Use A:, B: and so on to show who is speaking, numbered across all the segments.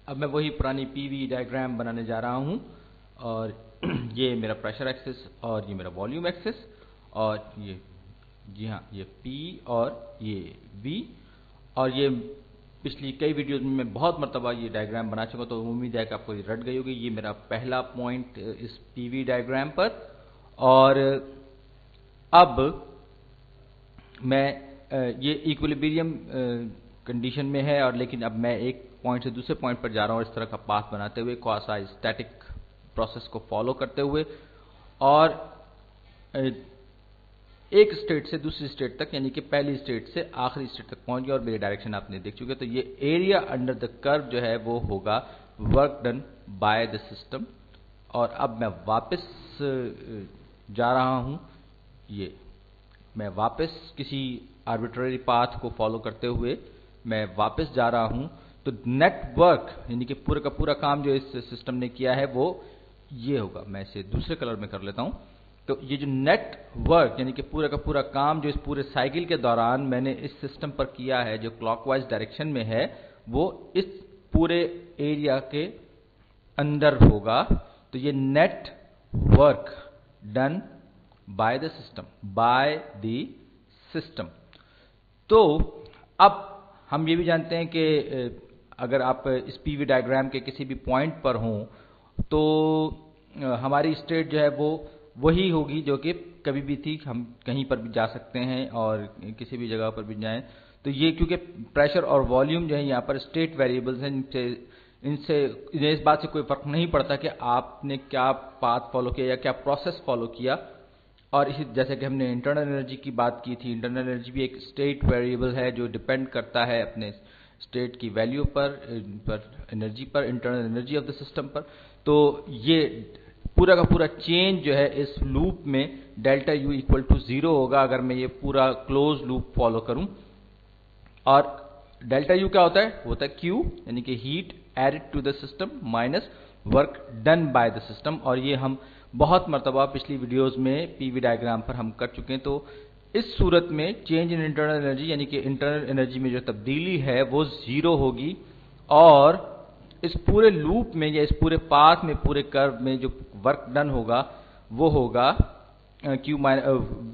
A: अब मैं वही पुरानी पीवी डायग्राम बनाने जा रहा हूँ और ये मेरा प्रेशर एक्सिस और ये मेरा वॉल्यूम एक्सिस और ये जी हाँ ये P और ये V और ये पिछली कई वीडियोस में मैं बहुत मरतबा ये डायग्राम बना चुका, तो उम्मीद है कि आपको ये रट गई होगी। ये मेरा पहला पॉइंट इस पीवी डायग्राम पर, और अब मैं ये इक्विलिब्रियम कंडीशन में है, और लेकिन अब मैं एक पॉइंट से दूसरे पॉइंट पर जा रहा हूँ इस तरह का पाथ बनाते हुए, क्वासी स्टैटिक प्रोसेस को फॉलो करते हुए, और एक स्टेट से दूसरी स्टेट तक, यानी कि पहली स्टेट से आखिरी स्टेट तक पहुंच गया। और मेरे डायरेक्शन आपने देख चुके, तो ये एरिया अंडर द कर्व जो है वो होगा work done by the system. और अब मैं वापस जा रहा हूं, ये मैं वापस किसी आर्बिट्ररी पाथ को फॉलो करते हुए मैं वापस जा रहा हूं, तो नेटवर्क यानी कि पूरा का पूरा काम जो इस सिस्टम ने किया है वो ये होगा। मैं इसे दूसरे कलर में कर लेता हूं। तो ये जो नेटवर्क यानी कि पूरा का पूरा काम जो इस पूरे साइकिल के दौरान मैंने इस सिस्टम पर किया है, जो क्लॉकवाइज डायरेक्शन में है, वो इस पूरे एरिया के अंदर होगा। तो ये net work done by the system, तो अब हम ये भी जानते हैं कि अगर आप इस पीवी डायग्राम के किसी भी पॉइंट पर हों तो हमारी स्टेट जो है वो वही होगी जो कि कभी भी थी। हम कहीं पर भी जा सकते हैं और किसी भी जगह पर भी जाएं, तो ये क्योंकि प्रेशर और वॉल्यूम जो है यहाँ पर स्टेट वेरिएबल्स हैं, इनसे इस बात से कोई फर्क नहीं पड़ता कि आपने क्या पाथ फॉलो किया या क्या प्रोसेस फॉलो किया। और इसी जैसे कि हमने इंटरनल एनर्जी की बात की थी, इंटरनल एनर्जी भी एक स्टेट वेरिएबल है जो डिपेंड करता है अपने स्टेट की वैल्यू पर एनर्जी पर, internal energy of the system पर। तो ये पूरा का पूरा चेंज जो है इस लूप में डेल्टा U इक्वल टू 0 होगा अगर मैं ये पूरा क्लोज लूप फॉलो करूं। और डेल्टा U क्या होता है? वो होता है Q, यानी कि heat added to the system minus work done by the system. और ये हम बहुत मरतबा पिछली वीडियोस में पीवी डायग्राम पर हम कर चुके हैं। तो इस सूरत में चेंज इन इंटरनल एनर्जी यानी कि इंटरनल एनर्जी में जो तब्दीली है वो 0 होगी, और इस पूरे लूप में या इस पूरे पाथ में, पूरे कर्व में जो वर्क डन होगा वो होगा Q माइनस,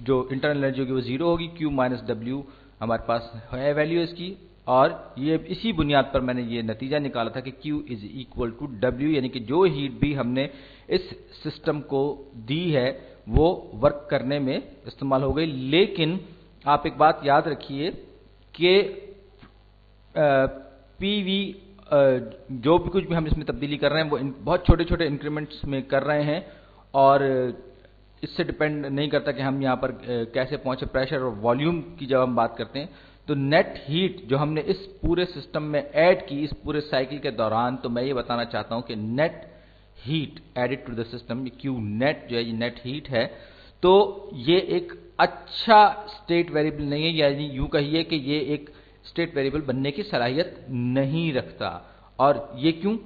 A: जो इंटरनल एनर्जी होगी वो 0 होगी, Q माइनस W हमारे पास है वैल्यू इसकी। और ये इसी बुनियाद पर मैंने ये नतीजा निकाला था कि Q is equal to W, यानी कि जो हीट भी हमने इस सिस्टम को दी है वो वर्क करने में इस्तेमाल हो गई। लेकिन आप एक बात याद रखिए कि PV जो भी कुछ भी हम इसमें तब्दीली कर रहे हैं वो बहुत छोटे छोटे इंक्रीमेंट्स में कर रहे हैं, और इससे डिपेंड नहीं करता कि हम यहाँ पर कैसे पहुंचे। प्रेशर और वॉल्यूम की जब हम बात करते हैं तो नेट हीट जो हमने इस पूरे सिस्टम में ऐड की इस पूरे साइकिल के दौरान, तो मैं ये बताना चाहता हूं कि net heat added to the system, Q net जो है ये नेट हीट है। तो ये एक अच्छा स्टेट वेरिएबल नहीं है, यानी यूं कहिए कि ये एक स्टेट वेरिएबल बनने की सलाहियत नहीं रखता। और ये क्यों?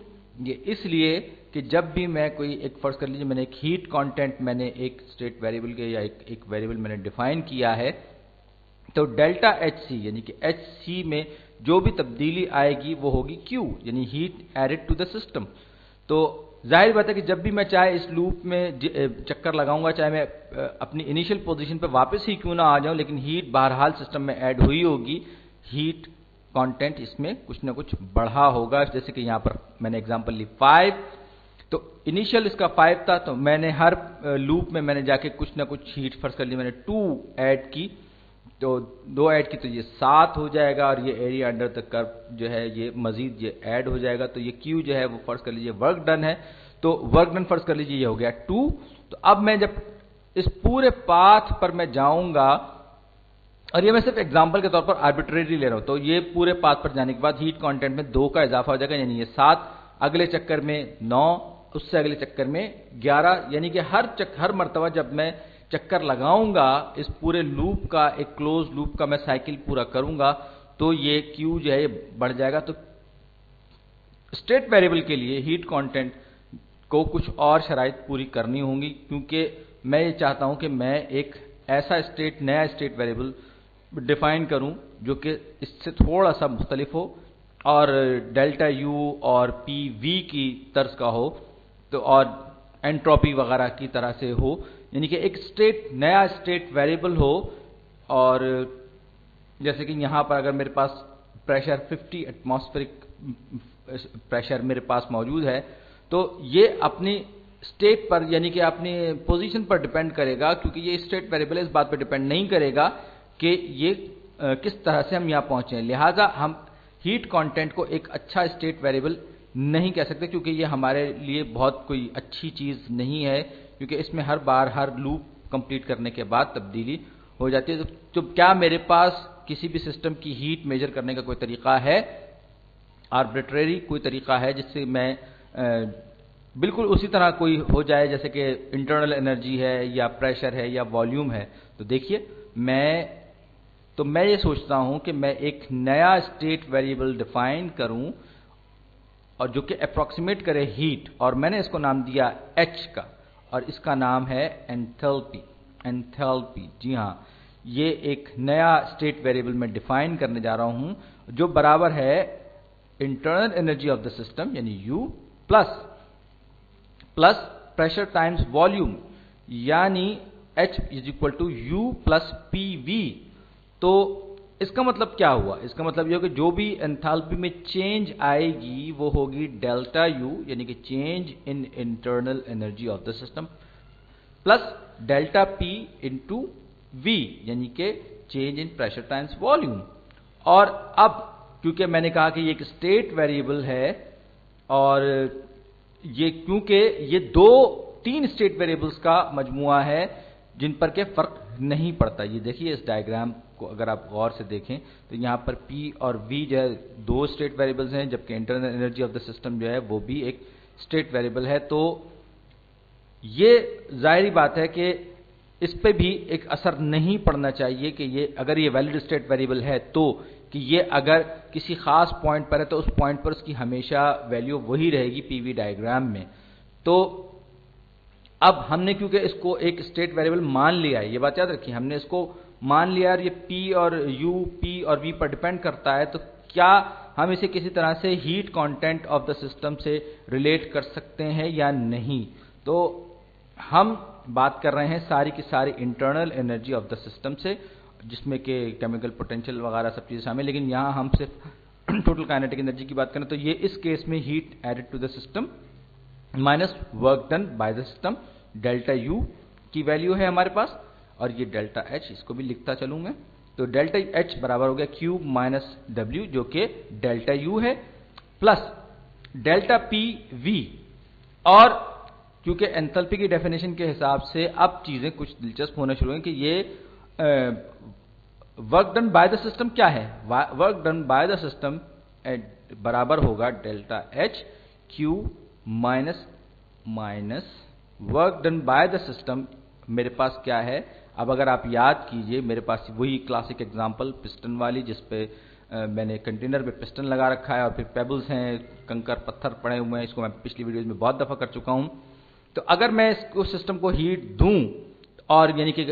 A: ये इसलिए कि जब भी मैं कोई एक, फर्ज कर लीजिए मैंने एक हीट कंटेंट मैंने एक स्टेट वेरिएबल के या एक वेरिएबल मैंने डिफाइन किया है, तो डेल्टा HC यानी कि HC में जो भी तब्दीली आएगी वो होगी Q, यानी heat added to the system. तो जाहिर बात है कि जब भी मैं चाहे इस लूप में चक्कर लगाऊंगा, चाहे मैं अपनी इनिशियल पोजीशन पे वापस ही क्यों ना आ जाऊं, लेकिन हीट बहरहाल सिस्टम में ऐड हुई होगी, हीट कंटेंट इसमें कुछ ना कुछ बढ़ा होगा। जैसे कि यहाँ पर मैंने एग्जांपल ली 5, तो इनिशियल इसका 5 था, तो मैंने हर लूप में मैंने जाके कुछ ना कुछ हीट, फर्ज कर ली मैंने 2 ऐड की, तो 2 ऐड की तो ये 7 हो जाएगा, और ये एरिया अंडर द कर्व जो है ये मजीद ये ऐड हो जाएगा। तो ये Q जो है वो फर्ज कर लीजिए वर्क डन है, तो वर्क डन फर्ज कर लीजिए ये हो गया 2। तो अब मैं जब इस पूरे पाथ पर मैं जाऊंगा, और ये मैं सिर्फ एग्जांपल के तौर पर आर्बिट्रेरी ले रहा हूं, तो ये पूरे पाथ पर जाने के बाद हीट कंटेंट में 2 का इजाफा हो जाएगा, यानी ये 7, अगले चक्कर में 9, उससे अगले चक्कर में 11, यानी कि हर मरतबा जब मैं चक्कर लगाऊंगा इस पूरे लूप का, एक क्लोज लूप का मैं साइकिल पूरा करूंगा, तो ये Q जो है ये बढ़ जाएगा। तो स्टेट वेरिएबल के लिए हीट कंटेंट को कुछ और शराइत पूरी करनी होंगी, क्योंकि मैं ये चाहता हूं कि मैं एक ऐसा नया स्टेट वेरिएबल डिफाइन करूं जो कि इससे थोड़ा सा मुख्तलिफ हो और डेल्टा यू और पी वी की तर्ज का हो, तो और एंट्रोपी वगैरह की तरह से हो, यानी कि एक नया स्टेट वेरिएबल हो। और जैसे कि यहाँ पर अगर मेरे पास प्रेशर 50 एटमॉस्फेरिक प्रेशर मेरे पास मौजूद है, तो ये अपनी स्टेट पर यानी कि अपनी पोजीशन पर डिपेंड करेगा, क्योंकि ये स्टेट वेरिएबल इस बात पर डिपेंड नहीं करेगा कि ये किस तरह से हम यहाँ पहुंचे हैं। लिहाजा हम हीट कंटेंट को एक अच्छा स्टेट वेरिएबल नहीं कह सकते, क्योंकि ये हमारे लिए बहुत कोई अच्छी चीज़ नहीं है, क्योंकि इसमें हर बार हर लूप कंप्लीट करने के बाद तब्दीली हो जाती है। तो क्या मेरे पास किसी भी सिस्टम की हीट मेजर करने का कोई तरीका है, आर्बिट्रेरी कोई तरीका है जिससे मैं बिल्कुल उसी तरह कोई हो जाए जैसे कि इंटरनल एनर्जी है या प्रेशर है या वॉल्यूम है? तो देखिए, मैं ये सोचता हूं कि मैं एक नया स्टेट वेरिएबल डिफाइन करूं और जो कि अप्रॉक्सीमेट करे हीट, और मैंने इसको नाम दिया H का, और इसका नाम है एंथैल्पी। एंथैल्पी, जी हाँ, ये एक नया स्टेट वेरिएबल मैं डिफाइन करने जा रहा हूं जो बराबर है internal energy of the system यानी U plus pressure times volume यानी H is equal to U plus PV। तो इसका मतलब क्या हुआ? इसका मतलब यह कि जो भी एंथैल्पी में चेंज आएगी वो होगी डेल्टा U यानी कि change in internal energy of the system plus delta P into V यानी कि change in pressure times volume. और अब क्योंकि मैंने कहा कि ये एक स्टेट वेरिएबल है, और ये क्योंकि ये तीन स्टेट वेरिएबल्स का मजमुआ है जिन पर के फर्क नहीं पड़ता। ये देखिए, इस डायग्राम को अगर आप गौर से देखें तो यहाँ पर P और V जो है दो स्टेट वेरिएबल्स हैं, जबकि internal energy of the system जो है वो भी एक स्टेट वेरिएबल है। तो ये जाहिर बात है कि इस पे भी एक असर नहीं पड़ना चाहिए कि ये अगर ये वैलिड स्टेट वेरिएबल है तो कि ये अगर किसी खास पॉइंट पर है तो उस पॉइंट पर उसकी हमेशा वैल्यू वही रहेगी पीवी डायग्राम में। तो अब हमने क्योंकि इसको एक स्टेट वेरिएबल मान लिया है, ये बात याद रखिए, हमने इसको मान लिया और ये P और U, P और V पर डिपेंड करता है, तो क्या हम इसे किसी तरह से heat content of the system से रिलेट कर सकते हैं या नहीं? तो हम बात कर रहे हैं सारी की सारी internal energy of the system से, जिसमें कि केमिकल पोटेंशियल वगैरह सब चीज़ें शामिल, लेकिन यहाँ हम सिर्फ टोटल काइनेटिक एनर्जी की बात करें तो ये इस केस में heat added to the system minus work done by the system, delta U की वैल्यू है हमारे पास, और ये डेल्टा H, इसको भी लिखता चलूँ मैं। तो डेल्टा H बराबर हो गया Q माइनस W जो कि डेल्टा U है, प्लस डेल्टा PV। और क्योंकि एंथैल्पी की डेफिनेशन के हिसाब से अब चीज़ें कुछ दिलचस्प होना शुरू हैं कि ये work done by the system क्या है? Work done by the system बराबर होगा delta H Q minus work done by the system. मेरे पास क्या है? अब अगर आप याद कीजिए, मेरे पास वही क्लासिक एग्जांपल पिस्टन वाली, जिसपे मैंने कंटेनर पे पिस्टन लगा रखा है और फिर पेबल्स हैं, कंकर पत्थर पड़े हुए हैं, इसको मैं पिछली वीडियोज में बहुत दफ़ा कर चुका हूँ। तो अगर मैं इसको सिस्टम को हीट दूं और यानी कि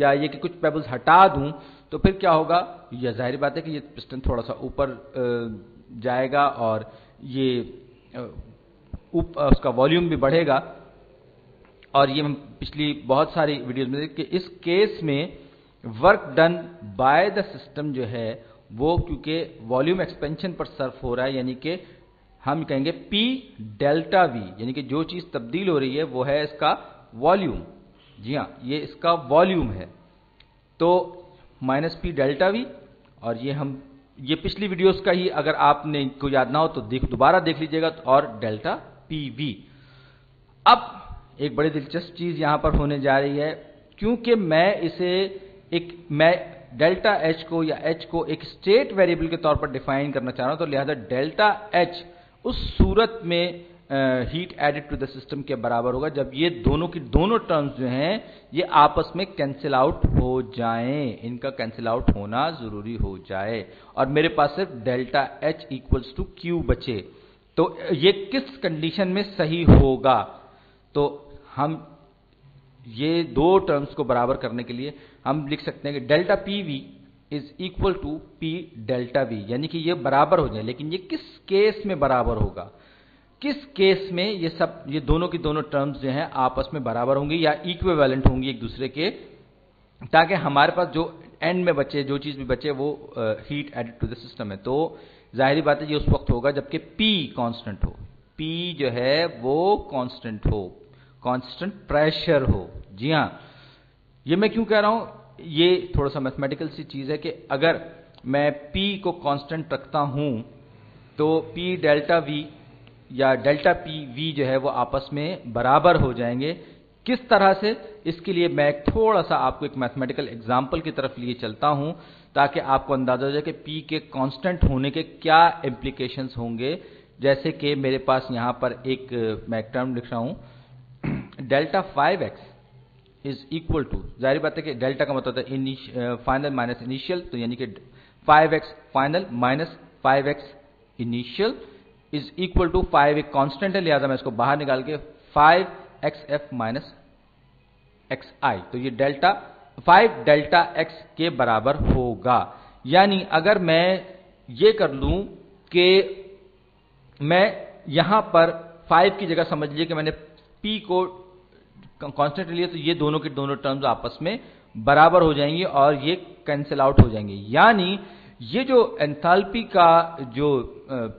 A: या ये कि कुछ पेबल्स हटा दूं, तो फिर क्या होगा? यह जाहिर बात है कि ये पिस्टन थोड़ा सा ऊपर जाएगा और ये उसका वॉल्यूम भी बढ़ेगा। और ये हम पिछली बहुत सारी वीडियोज में देखें कि इस केस में work done by the system जो है वो क्योंकि वॉल्यूम एक्सपेंशन पर सर्फ हो रहा है, यानी कि हम कहेंगे P डेल्टा V, यानी कि जो चीज़ तब्दील हो रही है वो है इसका वॉल्यूम। जी हाँ, ये इसका वॉल्यूम है। तो माइनस P डेल्टा V, और ये पिछली वीडियोस का ही, अगर आपने को याद ना हो तो दोबारा देख लीजिएगा, और डेल्टा PV। अब एक बड़ी दिलचस्प चीज़ यहाँ पर होने जा रही है, क्योंकि मैं डेल्टा H को या H को एक स्टेट वेरिएबल के तौर पर डिफाइन करना चाह रहा हूँ, तो लिहाजा डेल्टा H उस सूरत में heat added to the system के बराबर होगा जब ये दोनों की दोनों टर्म्स जो हैं ये आपस में कैंसिल आउट हो जाएं, इनका कैंसिल आउट होना जरूरी हो जाए, और मेरे पास सिर्फ delta H equals to Q बचे। तो ये किस कंडीशन में सही होगा? तो हम ये दो टर्म्स को बराबर करने के लिए हम लिख सकते हैं कि delta PV is equal to P delta V, यानी कि ये बराबर हो जाए। लेकिन ये किस केस में बराबर होगा, किस केस में ये दोनों की दोनों टर्म्स जो हैं आपस में बराबर होंगी या इक्विवेलेंट होंगी एक दूसरे के, ताकि हमारे पास जो एंड में बचे, जो चीज भी बचे वो heat added to the system है। तो जाहिर बात है ये उस वक्त होगा जबकि P कांस्टेंट हो, P जो है वो कांस्टेंट हो, कांस्टेंट प्रेशर हो। जी हाँ, ये मैं क्यों कह रहा हूं, ये थोड़ा सा मैथमेटिकल सी चीज है कि अगर मैं P को कांस्टेंट रखता हूं तो P डेल्टा V या डेल्टा P V जो है वो आपस में बराबर हो जाएंगे। किस तरह से, इसके लिए मैं थोड़ा सा आपको एक मैथमेटिकल एग्जांपल की तरफ लिए चलता हूं ताकि आपको अंदाजा हो जाए कि P के कांस्टेंट होने के क्या इंप्लीकेशंस होंगे। जैसे कि मेरे पास यहां पर एक मैं एक टर्म लिख रहा हूं, delta 5x is equal to, जाहिर बात है कि डेल्टा का मतलब होता है फाइनल माइनस इनिशियल, तो यानी कि 5x final minus 5x initial is equal to 5 एक कांस्टेंट है, लिहाजा मैं इसको बाहर निकाल के 5xf माइनस xi, तो ये 5 डेल्टा x के बराबर होगा। यानी अगर मैं ये कर लूं कि मैं यहां पर 5 की जगह समझ लीजिए कि मैंने p को कांस्टेंट लिया, तो ये दोनों के दोनों टर्म्स आपस में बराबर हो जाएंगी और ये कैंसिल आउट हो जाएंगे। यानी ये जो एंथैल्पी का जो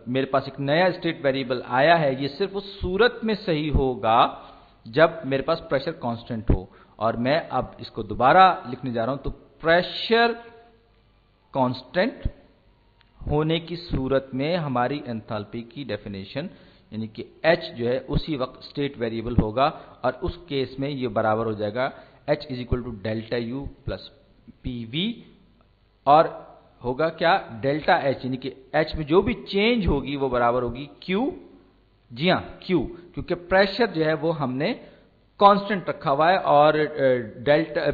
A: मेरे पास एक नया स्टेट वेरिएबल आया है, ये सिर्फ उस सूरत में सही होगा जब मेरे पास प्रेशर कांस्टेंट हो। और मैं अब इसको दोबारा लिखने जा रहा हूं, तो प्रेशर कांस्टेंट होने की सूरत में हमारी एंथैल्पी की डेफिनेशन यानी कि H जो है उसी वक्त स्टेट वेरिएबल होगा और उस केस में ये बराबर हो जाएगा H is equal to delta U plus P V, और होगा क्या, डेल्टा H यानी कि H में जो भी चेंज होगी वो बराबर होगी Q। जी हाँ, Q, क्योंकि प्रेशर जो है वो हमने कांस्टेंट रखा हुआ है और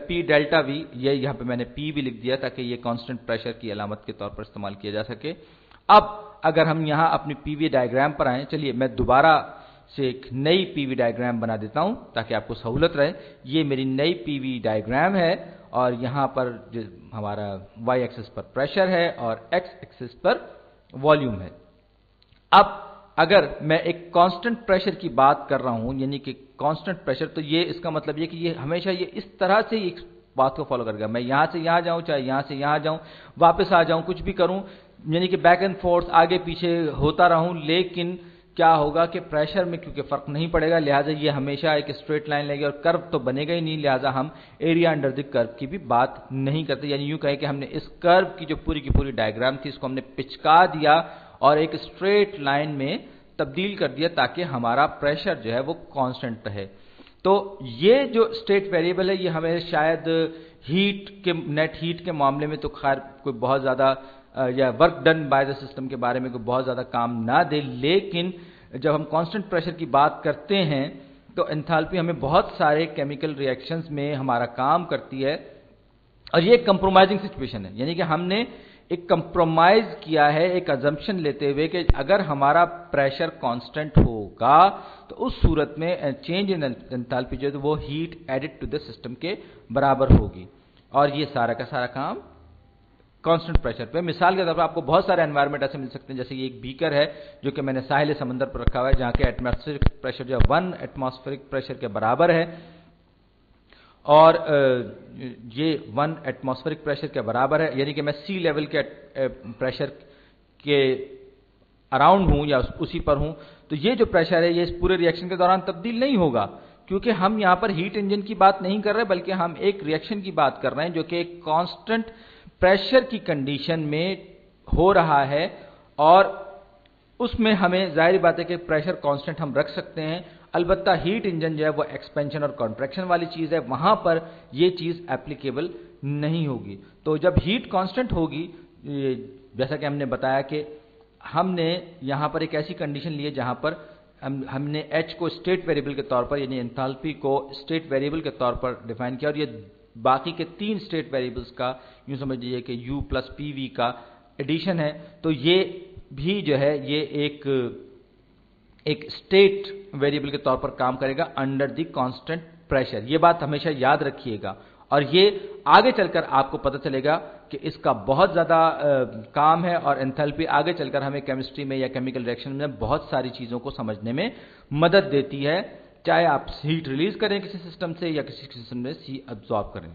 A: P डेल्टा वी, ये यहां पे मैंने P भी लिख दिया ताकि ये कांस्टेंट प्रेशर की अलामत के तौर पर इस्तेमाल किया जा सके। अब अगर हम यहां अपनी पीवी डायग्राम पर आए, चलिए मैं दोबारा से एक नई पीवी डायग्राम बना देता हूं ताकि आपको सहूलत रहे। ये मेरी नई पीवी डायग्राम है और यहां पर हमारा y एक्सिस पर प्रेशर है और x एक्सिस पर वॉल्यूम है। अब अगर मैं एक कांस्टेंट प्रेशर की बात कर रहा हूं, यानी कि कांस्टेंट प्रेशर, तो ये इसका मतलब ये कि ये हमेशा ये इस तरह से एक बात को फॉलो करेगा। मैं यहां से यहां जाऊं, चाहे यहां से यहां जाऊं, वापस आ जाऊं, कुछ भी करूं, यानी कि बैक एंड फोर्थ आगे पीछे होता रहूं, लेकिन क्या होगा कि प्रेशर में क्योंकि फर्क नहीं पड़ेगा, लिहाजा ये हमेशा एक स्ट्रेट लाइन लगेगी और कर्व तो बनेगा ही नहीं, लिहाजा हम एरिया अंडर द कर्व की भी बात नहीं करते। यानी यूं कहें कि हमने इस कर्व की जो पूरी की पूरी डायग्राम थी इसको हमने पिचका दिया और एक स्ट्रेट लाइन में तब्दील कर दिया ताकि हमारा प्रेशर जो है वो कांस्टेंट रहे। तो ये जो स्टेट वेरिएबल है ये हमें शायद हीट के, नेट हीट के मामले में तो खैर कोई बहुत ज्यादा या work done by the system के बारे में कोई बहुत ज्यादा काम ना दे, लेकिन जब हम कांस्टेंट प्रेशर की बात करते हैं तो एंथैल्पी हमें बहुत सारे केमिकल रिएक्शंस में हमारा काम करती है और ये एक कंप्रोमाइजिंग सिचुएशन है। यानी कि हमने एक कंप्रोमाइज किया है एक अजम्पशन लेते हुए कि अगर हमारा प्रेशर कांस्टेंट होगा तो उस सूरत में चेंज इन एंथैल्पी जो है वो heat added to the system के बराबर होगी और ये सारा का सारा काम कांस्टेंट प्रेशर पे। मिसाल के तौर पर आपको बहुत सारे एनवायरनमेंट ऐसे मिल सकते हैं, जैसे ये एक बीकर है जो कि मैंने साहिल समंदर पर रखा हुआ है जहां के एटमॉस्फेरिक प्रेशर जो है 1 एटमॉस्फेरिक प्रेशर के बराबर है और ये 1 एटमॉस्फेरिक प्रेशर के बराबर है, यानी कि मैं सी लेवल के प्रेशर के अराउंड हूं या उसी पर हूं, तो ये जो प्रेशर है ये इस पूरे रिएक्शन के दौरान तब्दील नहीं होगा क्योंकि हम यहां पर हीट इंजन की बात नहीं कर रहे बल्कि हम एक रिएक्शन की बात कर रहे हैं जो कि एक कांस्टेंट प्रेशर की कंडीशन में हो रहा है और उसमें हमें जाहिर बात है कि प्रेशर कांस्टेंट हम रख सकते हैं। अलबत्ता हीट इंजन जो है वो एक्सपेंशन और कॉन्ट्रैक्शन वाली चीज है, वहां पर ये चीज एप्लीकेबल नहीं होगी। तो जब हीट कांस्टेंट होगी, जैसा कि हमने बताया कि हमने यहां पर एक ऐसी कंडीशन ली है जहां पर हमने H को स्टेट वेरिएबल के तौर पर यानी एंथैल्पी को स्टेट वेरिएबल के तौर पर डिफाइन किया और ये बाकी के 3 स्टेट वेरिएबल्स का यूं समझ लीजिए कि U प्लस PV का एडिशन है। तो ये भी जो है ये एक स्टेट वेरिएबल के तौर पर काम करेगा अंडर द कांस्टेंट प्रेशर। ये बात हमेशा याद रखिएगा और ये आगे चलकर आपको पता चलेगा कि इसका बहुत ज़्यादा काम है और एंथैल्पी आगे चलकर हमें केमिस्ट्री में या केमिकल रिएक्शन में बहुत सारी चीज़ों को समझने में मदद देती है, चाहे आप हीट रिलीज करें किसी सिस्टम से या किसी सिस्टम में सी अब्सॉर्ब करें।